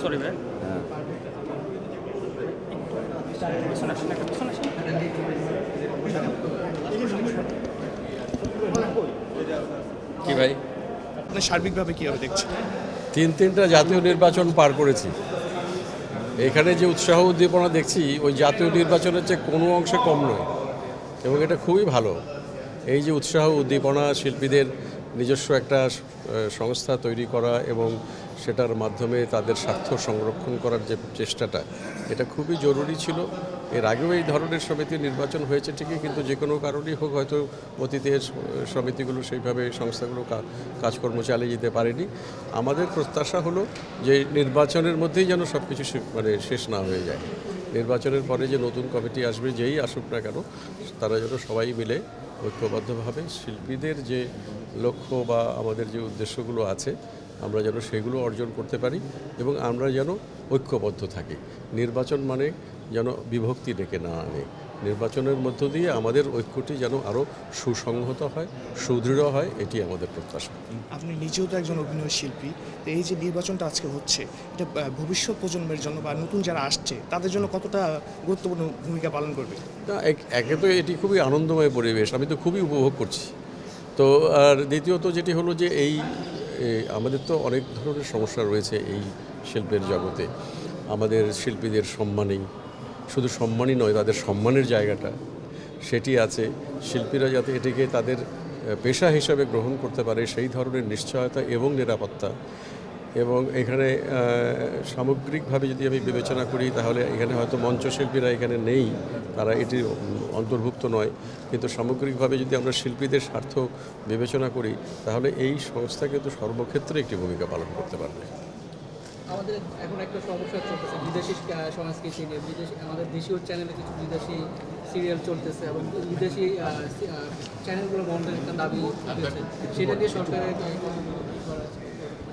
Sorry ভাই কি ভাই আপনি সার্বিকভাবে কীভাবে দেখছেন? তিনটা জাতীয় নির্বাচন পার করেছি। এখানে যে উৎসাহ উদ্দীপনা দেখছি ওই জাতীয় নির্বাচনের চেয়ে কোনো অংশে কম নয় এবং এটা খুবই ভালো। এই যে উৎসাহ উদ্দীপনা, শিল্পীদের নিজস্ব একটা সংস্থা তৈরি করা এবং সেটার মাধ্যমে তাদের স্বার্থ সংরক্ষণ করার যে চেষ্টাটা, এটা খুবই জরুরি ছিল। এর আগেও এই ধরনের সমিতি নির্বাচন হয়েছে ঠিকই, কিন্তু যে কোনো কারণেই হোক হয়তো অতীতের সমিতিগুলো সেইভাবে সংস্থাগুলো কাজকর্ম চালিয়ে যেতে পারেনি। আমাদের প্রত্যাশা হলো যে নির্বাচনের মধ্যেই যেন সব কিছু মানে শেষ না হয়ে যায়। নির্বাচনের পরে যে নতুন কমিটি আসবে, যেই আসুক না কেন, তারা যেন সবাই মিলে ঐক্যবদ্ধভাবে শিল্পীদের যে লক্ষ্য বা আমাদের যে উদ্দেশ্যগুলো আছে আমরা যেন সেগুলো অর্জন করতে পারি এবং আমরা যেন ঐক্যবদ্ধ থাকি। নির্বাচন মানে যেন বিভক্তি ডেকে না আনে। নির্বাচনের মধ্য দিয়ে আমাদের ঐক্যটি যেন আরও সুসংহত হয়, সুদৃঢ় হয়, এটি আমাদের প্রত্যাশা। আপনি নিজেও তো একজন অভিনয় শিল্পী, তো এই যে নির্বাচনটা আজকে হচ্ছে, এটা ভবিষ্যৎ প্রজন্মের জন্য বা নতুন যারা আসছে তাদের জন্য কতটা গুরুত্বপূর্ণ ভূমিকা পালন করবে? না, একে তো এটি খুবই আনন্দময় পরিবেশ, আমি তো খুবই উপভোগ করছি। তো আর দ্বিতীয়ত যেটি হলো যে আমাদের তো অনেক ধরনের সমস্যা রয়েছে এই শিল্পের জগতে। আমাদের শিল্পীদের সম্মানেই, শুধু সম্মানই নয়, তাদের সম্মানের জায়গাটা সেটি আছে। শিল্পীরা যাতে এটিকে তাদের পেশা হিসাবে গ্রহণ করতে পারে সেই ধরনের নিশ্চয়তা এবং নিরাপত্তা। এবং এখানে সামগ্রিকভাবে যদি আমি বিবেচনা করি তাহলে এখানে হয়তো মঞ্চশিল্পীরা এখানে নেই, তারা এটি অন্তর্ভুক্ত নয়, কিন্তু সামগ্রিকভাবে যদি আমরা শিল্পীদের স্বার্থ বিবেচনা করি তাহলে এই সংস্থা কিন্তু সর্বক্ষেত্রে একটি ভূমিকা পালন করতে পারবে। আমাদের এখন একটা সমস্যা চলতেছে বিদেশি সংস্কৃতি নিয়ে। আমাদের দেশীয় চ্যানেলে কিছু বিদেশি সিরিয়াল চলতেছে এবং বিদেশি চ্যানেলগুলো বন্ধের একটা দাবি উঠেছে, সেটা নিয়ে সরকারের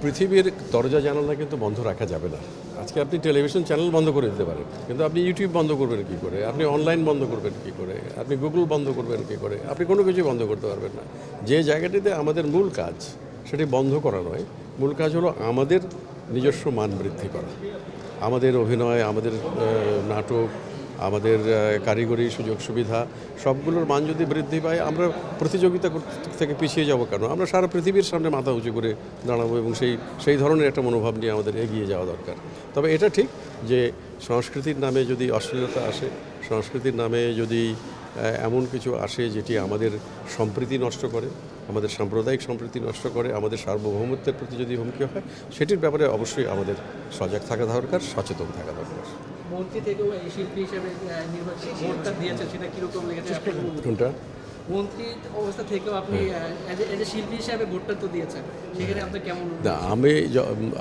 পৃথিবীর দরজা জানালা কিন্তু বন্ধ রাখা যাবে না। আজকে আপনি টেলিভিশন চ্যানেল বন্ধ করে দিতে পারেন, কিন্তু আপনি ইউটিউব বন্ধ করবেন কী করে, আপনি অনলাইন বন্ধ করবেন কী করে, আপনি গুগল বন্ধ করবেন কী করে, আপনি কোনো কিছু বন্ধ করতে পারবেন না। যে জায়গাটিতে আমাদের মূল কাজ সেটি বন্ধ করা নয়, মূল কাজ হলো আমাদের নিজস্ব মান বৃদ্ধি করা। আমাদের অভিনয়, আমাদের নাটক, আমাদের কারিগরি সুযোগ সুবিধা সবগুলোর মান যদি বৃদ্ধি পায়, আমরা প্রতিযোগিতা থেকে পিছিয়ে যাব কেন? আমরা সারা পৃথিবীর সামনে মাথা উঁচু করে দাঁড়াবো এবং সেই ধরনের একটা মনোভাব নিয়ে আমাদের এগিয়ে যাওয়া দরকার। তবে এটা ঠিক যে সংস্কৃতির নামে যদি অশ্লীলতা আসে, সংস্কৃতির নামে যদি এমন কিছু আসে যেটি আমাদের সম্প্রীতি নষ্ট করে, আমাদের সাম্প্রদায়িক সম্প্রীতি নষ্ট করে, আমাদের সার্বভৌমত্বের প্রতি যদি হুমকি হয়, সেটির ব্যাপারে অবশ্যই আমাদের সজাগ থাকা দরকার, সচেতন থাকা দরকার। মন্ত্রী থেকেও এই শিল্পী হিসেবে নির্বাচিত ভোটটা দিয়েছেন, সেটা কীরকম লেগেছে? কোনটা? মন্ত্রী অবস্থা থেকেও আপনি এজ এ শিল্পী হিসাবে ভোটটা তো দিয়েছেন, সেখানে আপনার কেমন? না,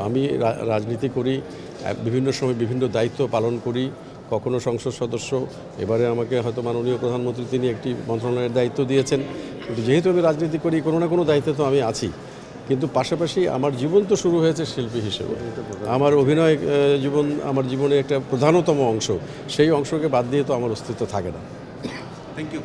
আমি রাজনীতি করি, বিভিন্ন সময় বিভিন্ন দায়িত্ব পালন করি, কখনো সংসদ সদস্য, এবারে আমাকে হয়তো মাননীয় প্রধানমন্ত্রী তিনি একটি মন্ত্রণালয়ের দায়িত্ব দিয়েছেন। কিন্তু যেহেতু আমি রাজনীতি করি, কোনো না কোনো দায়িত্বে তো আমি আছি। কিন্তু পাশাপাশি আমার জীবন তো শুরু হয়েছে শিল্পী হিসেবে। আমার অভিনয় জীবন আমার জীবনে একটা প্রধানতম অংশ, সেই অংশকে বাদ দিয়ে তো আমার অস্তিত্ব থাকে না। Thank you.